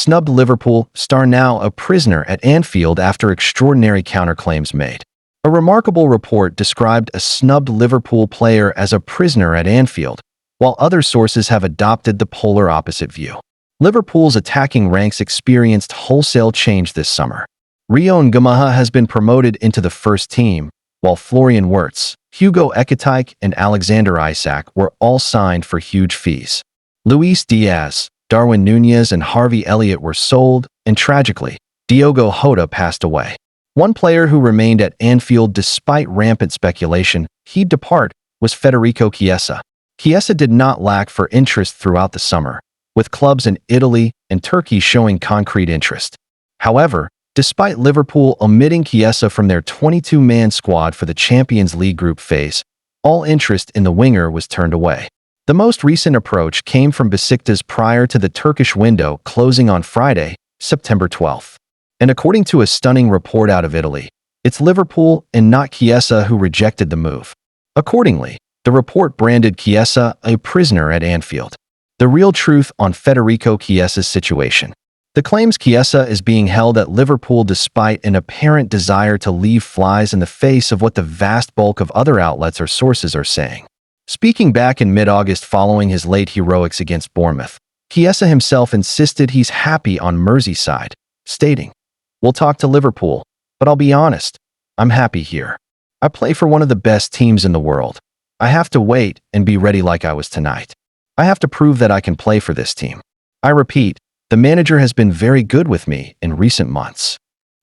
Snubbed Liverpool star now a prisoner at Anfield after extraordinary counterclaims made. A remarkable report described a snubbed Liverpool player as a prisoner at Anfield, while other sources have adopted the polar opposite view. Liverpool's attacking ranks experienced wholesale change this summer. Rio Ngamaha has been promoted into the first team, while Florian Wirtz, Hugo Ekitike, and Alexander Isak were all signed for huge fees. Luis Diaz, Darwin Núñez, and Harvey Elliott were sold, and tragically, Diogo Jota passed away. One player who remained at Anfield despite rampant speculation he'd depart was Federico Chiesa. Chiesa did not lack for interest throughout the summer, with clubs in Italy and Turkey showing concrete interest. However, despite Liverpool omitting Chiesa from their 22-man squad for the Champions League group phase, all interest in the winger was turned away. The most recent approach came from Besiktas prior to the Turkish window closing on Friday, September 12th. And according to a stunning report out of Italy, it's Liverpool and not Chiesa who rejected the move. Accordingly, the report branded Chiesa a prisoner at Anfield. The real truth on Federico Chiesa's situation. The claims Chiesa is being held at Liverpool despite an apparent desire to leave flies in the face of what the vast bulk of other outlets or sources are saying. Speaking back in mid-August following his late heroics against Bournemouth, Chiesa himself insisted he's happy on Merseyside, stating, "We'll talk to Liverpool, but I'll be honest, I'm happy here. I play for one of the best teams in the world. I have to wait and be ready like I was tonight. I have to prove that I can play for this team. I repeat, the manager has been very good with me in recent months."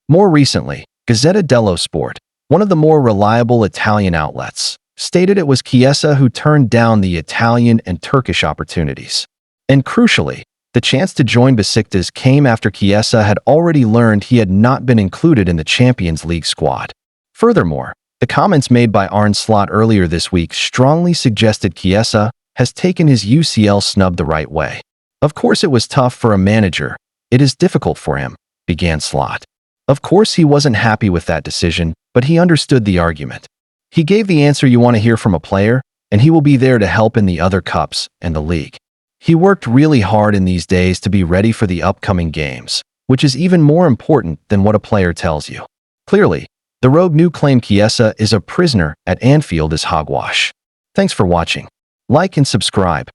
More recently, Gazzetta dello Sport, one of the more reliable Italian outlets, stated it was Chiesa who turned down the Italian and Turkish opportunities. And crucially, the chance to join Besiktas came after Chiesa had already learned he had not been included in the Champions League squad. Furthermore, the comments made by Arne Slot earlier this week strongly suggested Chiesa has taken his UCL snub the right way. "Of course it was tough for a manager. It is difficult for him," began Slot. Of course he wasn't happy with that decision, but he understood the argument. He gave the answer you want to hear from a player, and he will be there to help in the other cups and the league. He worked really hard in these days to be ready for the upcoming games, which is even more important than what a player tells you. Clearly, the rogue new claim Chiesa is a prisoner at Anfield is hogwash. Thanks for watching. Like and subscribe.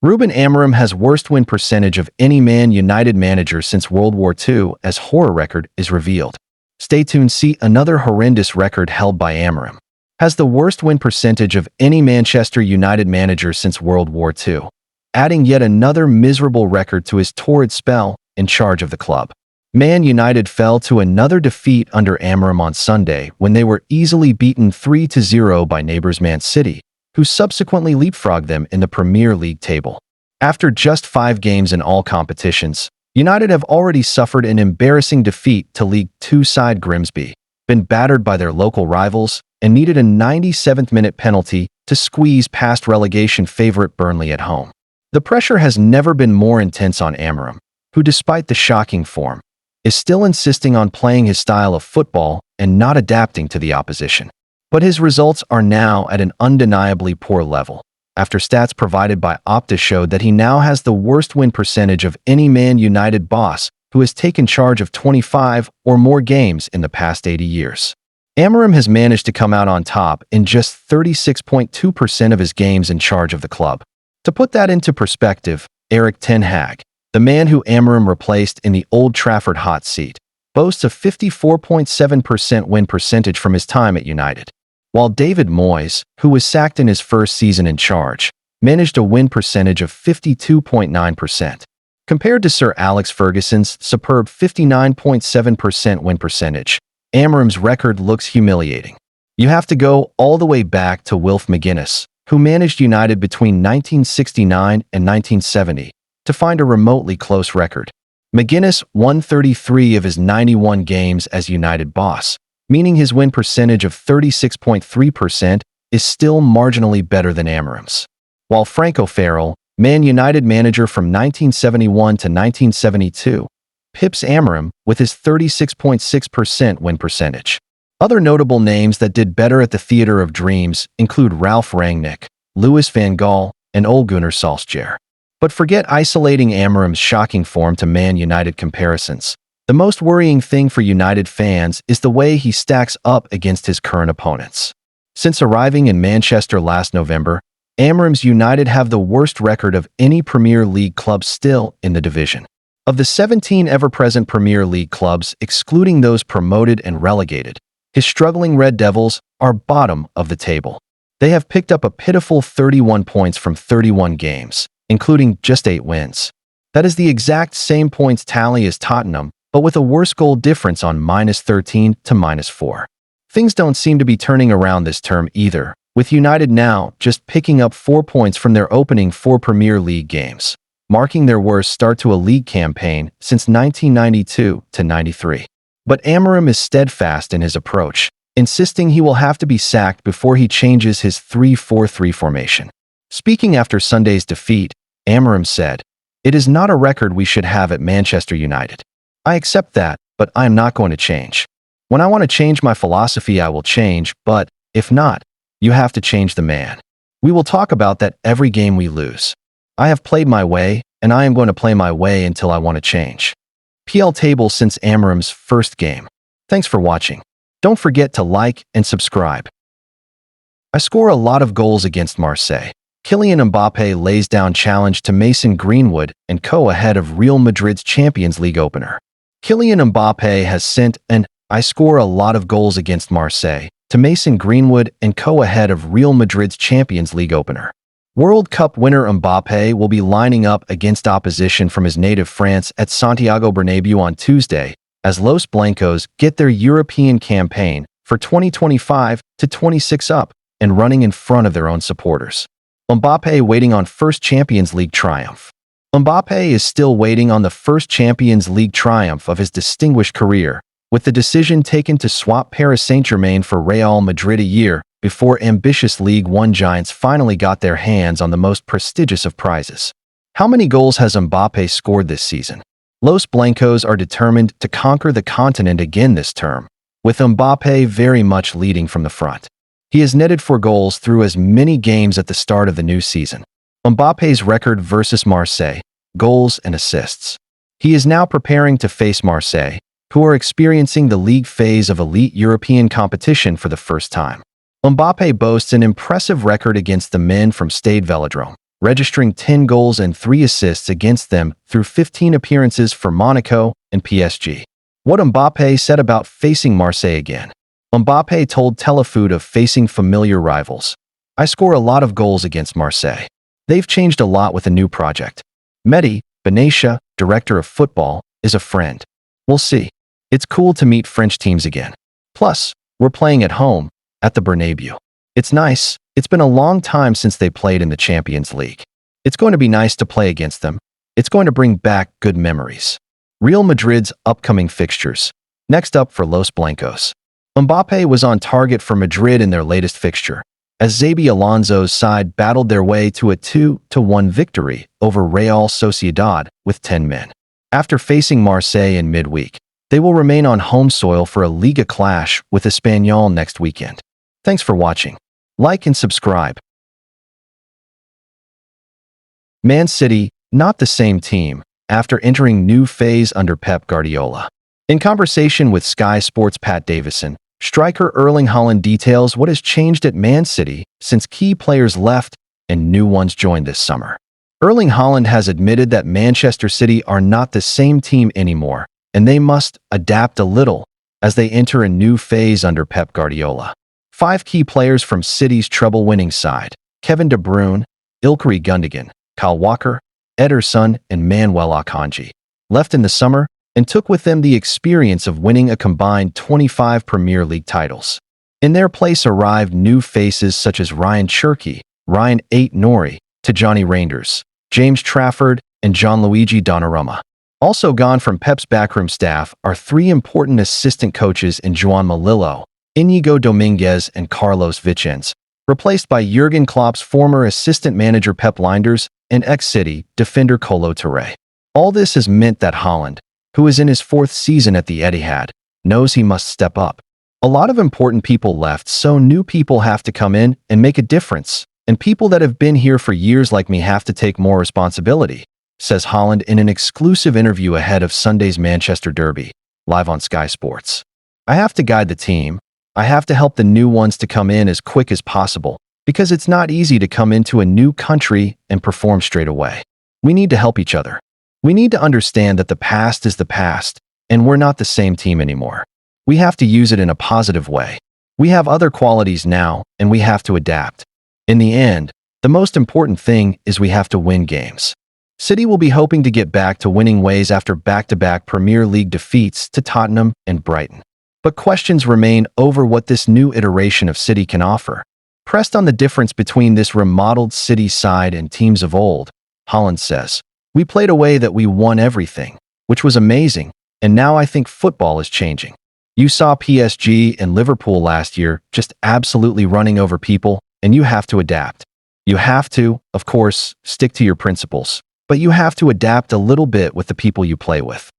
Ruben Amorim has worst win percentage of any Man United manager since World War II as horror record is revealed. Stay tuned, see another horrendous record held by Amorim. Has the worst win percentage of any Manchester United manager since World War II, adding yet another miserable record to his torrid spell in charge of the club. Man United fell to another defeat under Amorim on Sunday when they were easily beaten 3-0 by neighbours Man City, who subsequently leapfrogged them in the Premier League table. After just 5 games in all competitions, United have already suffered an embarrassing defeat to League Two side Grimsby, been battered by their local rivals, and needed a 97th-minute penalty to squeeze past relegation favourite Burnley at home. The pressure has never been more intense on Amorim, who despite the shocking form, is still insisting on playing his style of football and not adapting to the opposition. But his results are now at an undeniably poor level, after stats provided by Opta showed that he now has the worst win percentage of any Man United boss who has taken charge of 25 or more games in the past 80 years. Amorim has managed to come out on top in just 36.2% of his games in charge of the club. To put that into perspective, Erik ten Hag, the man who Amorim replaced in the Old Trafford hot seat, boasts a 54.7% win percentage from his time at United, while David Moyes, who was sacked in his first season in charge, managed a win percentage of 52.9%. Compared to Sir Alex Ferguson's superb 59.7% win percentage, Amorim's record looks humiliating. You have to go all the way back to Wilf McGuinness, who managed United between 1969 and 1970, to find a remotely close record. McGuinness won 33 of his 91 games as United boss, meaning his win percentage of 36.3% is still marginally better than Amorim's. While Frank O'Farrell, Man United manager from 1971 to 1972, pips Amorim with his 36.6% win percentage. Other notable names that did better at the Theatre of Dreams include Ralph Rangnick, Louis van Gaal, and Ole Gunnar Solskjaer. But forget isolating Amorim's shocking form to Man United comparisons. The most worrying thing for United fans is the way he stacks up against his current opponents. Since arriving in Manchester last November, Amorim's United have the worst record of any Premier League club still in the division. Of the 17 ever-present Premier League clubs, excluding those promoted and relegated, his struggling Red Devils are bottom of the table. They have picked up a pitiful 31 points from 31 games, including just 8 wins. That is the exact same points tally as Tottenham, but with a worse goal difference on -13 to -4. Things don't seem to be turning around this term either, with United now just picking up 4 points from their opening 4 Premier League games, marking their worst start to a league campaign since 1992-93. But Amorim is steadfast in his approach, insisting he will have to be sacked before he changes his 3-4-3 formation. Speaking after Sunday's defeat, Amorim said, "It is not a record we should have at Manchester United. I accept that, but I am not going to change. When I want to change my philosophy, I will change, but if not, you have to change the man. We will talk about that every game we lose. I have played my way, and I am going to play my way until I want to change." PL table since Amorim's first game. Thanks for watching. Don't forget to like and subscribe. I score a lot of goals against Marseille. Kylian Mbappé lays down challenge to Mason Greenwood and co ahead of Real Madrid's Champions League opener. Kylian Mbappé has sent an "I score a lot of goals against Marseille" to Mason Greenwood and co ahead of Real Madrid's Champions League opener. World Cup winner Mbappé will be lining up against opposition from his native France at Santiago Bernabéu on Tuesday, as Los Blancos get their European campaign for 2025-26 up and running in front of their own supporters. Mbappé waiting on first Champions League triumph. Mbappé is still waiting on the first Champions League triumph of his distinguished career, with the decision taken to swap Paris Saint-Germain for Real Madrid a year before ambitious League One giants finally got their hands on the most prestigious of prizes. How many goals has Mbappé scored this season? Los Blancos are determined to conquer the continent again this term, with Mbappé very much leading from the front. He has netted 4 goals through as many games at the start of the new season. Mbappé's record versus Marseille, goals and assists. He is now preparing to face Marseille, who are experiencing the league phase of elite European competition for the first time. Mbappé boasts an impressive record against the men from Stade Velodrome, registering 10 goals and 3 assists against them through 15 appearances for Monaco and PSG. What Mbappé said about facing Marseille again. Mbappé told Telefoot of facing familiar rivals. "I score a lot of goals against Marseille. They've changed a lot with a new project. Mehdi Benatia, director of football, is a friend. We'll see. It's cool to meet French teams again. Plus, we're playing at home, at the Bernabéu. It's nice. It's been a long time since they played in the Champions League. It's going to be nice to play against them. It's going to bring back good memories." Real Madrid's upcoming fixtures. Next up for Los Blancos. Mbappé was on target for Madrid in their latest fixture, as Xabi Alonso's side battled their way to a 2-1 victory over Real Sociedad with 10 men. After facing Marseille in midweek, they will remain on home soil for a Liga clash with Espanyol next weekend. Thanks for watching. Like and subscribe. Man City, not the same team, after entering new phase under Pep Guardiola. In conversation with Sky Sports' Pat Davison, striker Erling Haaland details what has changed at Man City since key players left and new ones joined this summer. Erling Haaland has admitted that Manchester City are not the same team anymore, and they must adapt a little as they enter a new phase under Pep Guardiola. 5 key players from City's treble-winning side, Kevin De Bruyne, Ilkay Gundogan, Kyle Walker, Ederson, and Manuel Akanji, left in the summer and took with them the experience of winning a combined 25 Premier League titles. In their place arrived new faces such as Ryan Cherki, Ryan Ait-Nouri, Tijani Reinders, James Trafford, and Gianluigi Donnarumma. Also gone from Pep's backroom staff are 3 important assistant coaches in Joan Malillo, Inigo Dominguez, and Carlos Vicens, replaced by Jurgen Klopp's former assistant manager Pep Lijnders and ex-City defender Kolo Touré. All this has meant that Haaland, who is in his 4th season at the Etihad, knows he must step up. A lot of important people left, so new people have to come in and make a difference, And people that have been here for years like me have to take more responsibility, says Holland in an exclusive interview ahead of Sunday's Manchester Derby, live on Sky Sports. I have to guide the team. I have to help the new ones to come in as quick as possible, because it's not easy to come into a new country and perform straight away. We need to help each other. We need to understand that the past is the past, and we're not the same team anymore. We have to use it in a positive way. We have other qualities now, and we have to adapt. In the end, the most important thing is we have to win games. City will be hoping to get back to winning ways after back-to-back Premier League defeats to Tottenham and Brighton. But questions remain over what this new iteration of City can offer. Pressed on the difference between this remodeled City side and teams of old, Holland says, "We played a way that we won everything, which was amazing, and now I think football is changing. You saw PSG and Liverpool last year just absolutely running over people, and you have to adapt. You have to, of course, stick to your principles, but you have to adapt a little bit with the people you play with."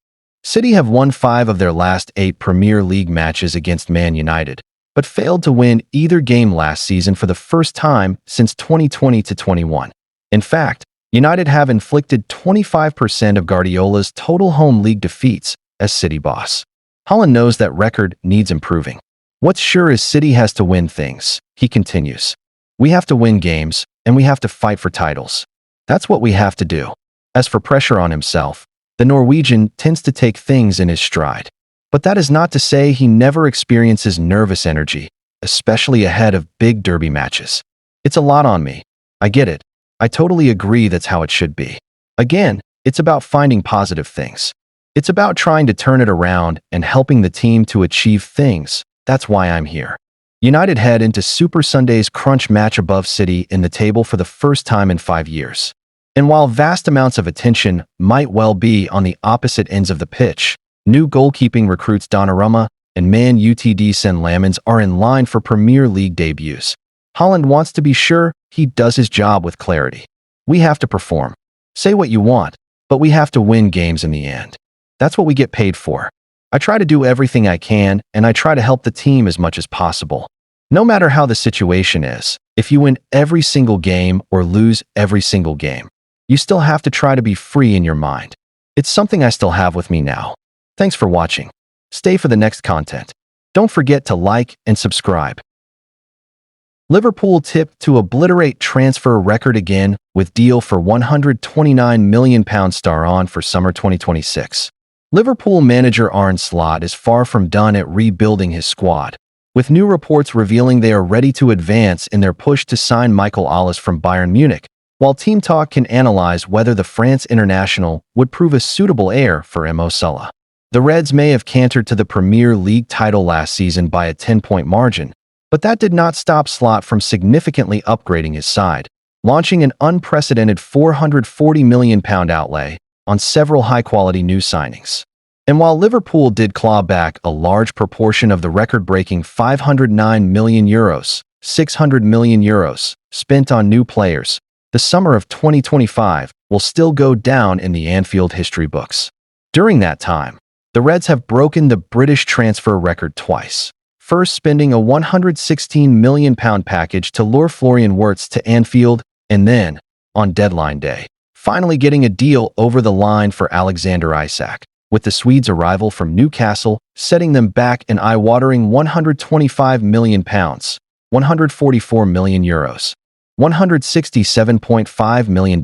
City have won 5 of their last 8 Premier League matches against Man United, but failed to win either game last season for the first time since 2020-21. In fact, United have inflicted 25% of Guardiola's total home league defeats as City boss. Holland knows that record needs improving. What's sure is City has to win things, he continues. We have to win games, and we have to fight for titles. That's what we have to do. As for pressure on himself, the Norwegian tends to take things in his stride. But that is not to say he never experiences nervous energy, especially ahead of big derby matches. It's a lot on me. I get it. I totally agree that's how it should be. Again, it's about finding positive things. It's about trying to turn it around and helping the team to achieve things. That's why I'm here. United head into Super Sunday's crunch match above City in the table for the first time in 5 years. And while vast amounts of attention might well be on the opposite ends of the pitch, new goalkeeping recruits Donnarumma and Man Utd Sen Lamens are in line for Premier League debuts. Holland wants to be sure he does his job with clarity. We have to perform. Say what you want, but we have to win games in the end. That's what we get paid for. I try to do everything I can, and I try to help the team as much as possible. No matter how the situation is, if you win every single game or lose every single game, you still have to try to be free in your mind. It's something I still have with me now. Thanks for watching. Stay for the next content. Don't forget to like and subscribe. Liverpool tipped to obliterate transfer record again with deal for £129 million star on for summer 2026. Liverpool manager Arne Slot is far from done at rebuilding his squad, with new reports revealing they are ready to advance in their push to sign Michael Olise from Bayern Munich, while Team Talk can analyze whether the France international would prove a suitable heir for Mo Salah. The Reds may have cantered to the Premier League title last season by a 10-point margin, but that did not stop Slot from significantly upgrading his side, launching an unprecedented £440 million outlay on several high-quality new signings. And while Liverpool did claw back a large proportion of the record-breaking €509 million, €600 million spent on new players, the summer of 2025 will still go down in the Anfield history books. During that time, the Reds have broken the British transfer record twice, first spending a £116 million package to lure Florian Wirtz to Anfield, and then, on deadline day, finally getting a deal over the line for Alexander Isak, with the Swedes' arrival from Newcastle setting them back an eye-watering £125 million, €144 million, $167.5 million.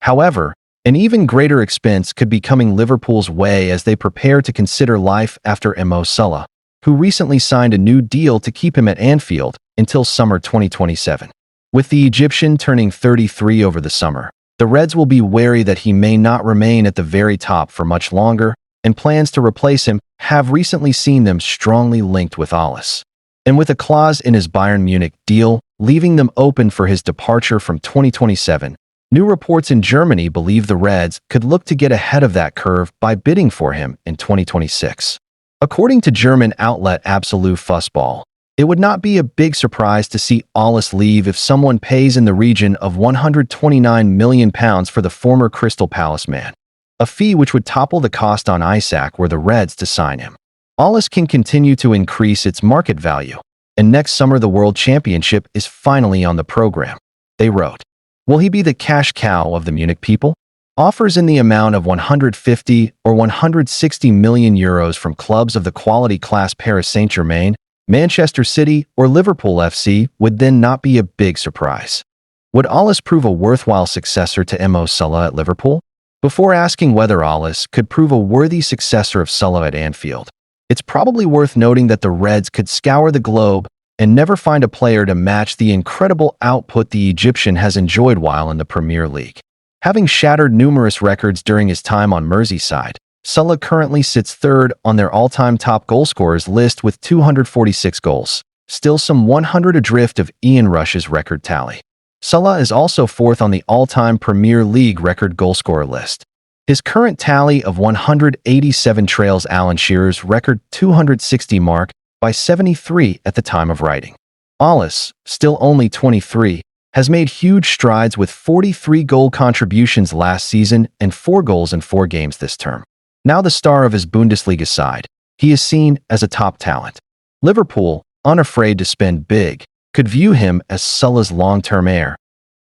However, an even greater expense could be coming Liverpool's way as they prepare to consider life after Mo Salah, who recently signed a new deal to keep him at Anfield until summer 2027. With the Egyptian turning 33 over the summer, the Reds will be wary that he may not remain at the very top for much longer, and plans to replace him have recently seen them strongly linked with Olise. And with a clause in his Bayern Munich deal leaving them open for his departure from 2027, new reports in Germany believe the Reds could look to get ahead of that curve by bidding for him in 2026. According to German outlet Absolute Fußball, it would not be a big surprise to see Olise leave if someone pays in the region of £129 million for the former Crystal Palace man, a fee which would topple the cost on Isak were the Reds to sign him. Olise can continue to increase its market value, and next summer the World Championship is finally on the program. They wrote, "Will he be the cash cow of the Munich people?" Offers in the amount of 150 or 160 million euros from clubs of the quality class Paris Saint-Germain, Manchester City, or Liverpool FC would then not be a big surprise. Would Ollis prove a worthwhile successor to Mo Salah at Liverpool? Before asking whether Ollis could prove a worthy successor of Salah at Anfield, it's probably worth noting that the Reds could scour the globe and never find a player to match the incredible output the Egyptian has enjoyed while in the Premier League. Having shattered numerous records during his time on Merseyside, Salah currently sits third on their all-time top goalscorers list with 246 goals, still some 100 adrift of Ian Rush's record tally. Salah is also fourth on the all-time Premier League record goalscorer list. His current tally of 187 trails Alan Shearer's record 260 mark by 73 at the time of writing. Ollis, still only 23, has made huge strides with 43 goal contributions last season and 4 goals in 4 games this term. Now the star of his Bundesliga side, he is seen as a top talent. Liverpool, unafraid to spend big, could view him as Salah's long-term heir,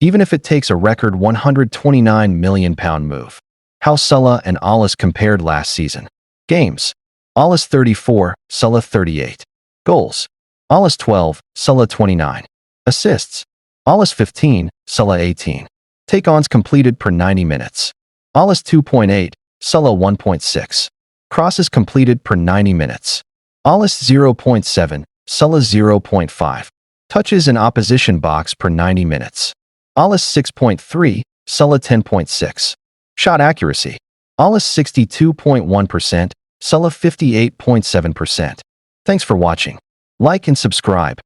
even if it takes a record £129 million move. How Salah and Ollis compared last season. Games. Ollis 34, Salah 38. Goals. Ollis 12, Salah 29. Assists. Ollis 15, Salah 18. Take-ons completed per 90 minutes. Ollis 2.8, Salah 1.6. Crosses completed per 90 minutes. Ollis 0.7, Salah 0.5. Touches in opposition box per 90 minutes. Ollis 6.3, Salah 10.6. Shot accuracy. Ollis 62.1%, Salah 58.7%. Thanks for watching. Like and subscribe.